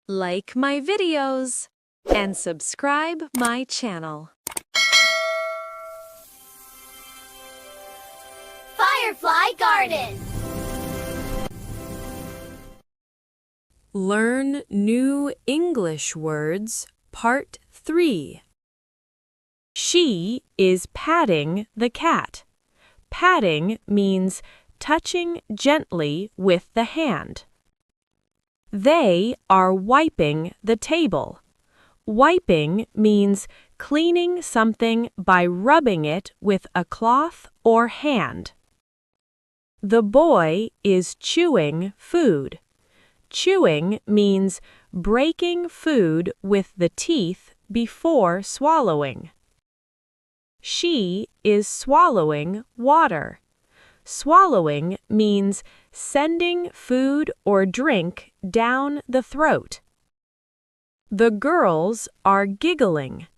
like my videos, and subscribe my channel. Firefly Garden. Learn New English Words, Part 3. She is patting the cat. Patting means touching gently with the hand. They are wiping the table. Wiping means cleaning something by rubbing it with a cloth or hand. The boy is chewing food. Chewing means breaking food with the teeth before swallowing. She is swallowing water. Swallowing means sending food or drink down the throat. The girls are giggling.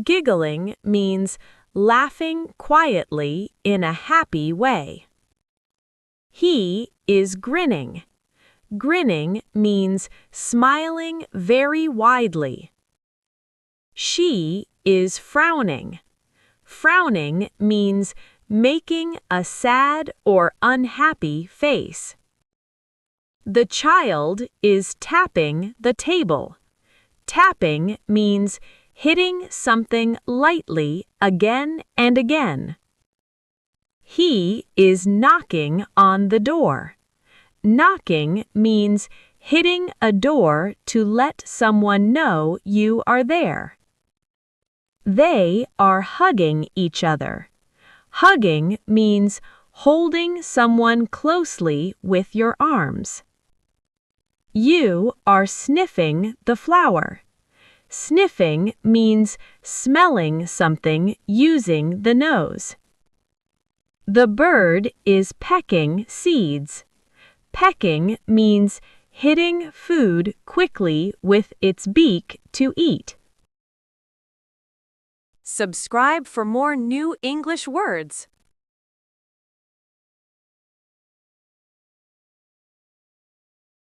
Giggling means laughing quietly in a happy way. He is grinning. Grinning means smiling very widely. She is frowning. Frowning means making a sad or unhappy face. The child is tapping the table. Tapping means hitting something lightly again and again. He is knocking on the door. Knocking means hitting a door to let someone know you are there. They are hugging each other. Hugging means holding someone closely with your arms. You are sniffing the flower. Sniffing means smelling something using the nose. The bird is pecking seeds. Pecking means hitting food quickly with its beak to eat. Subscribe for more new English words.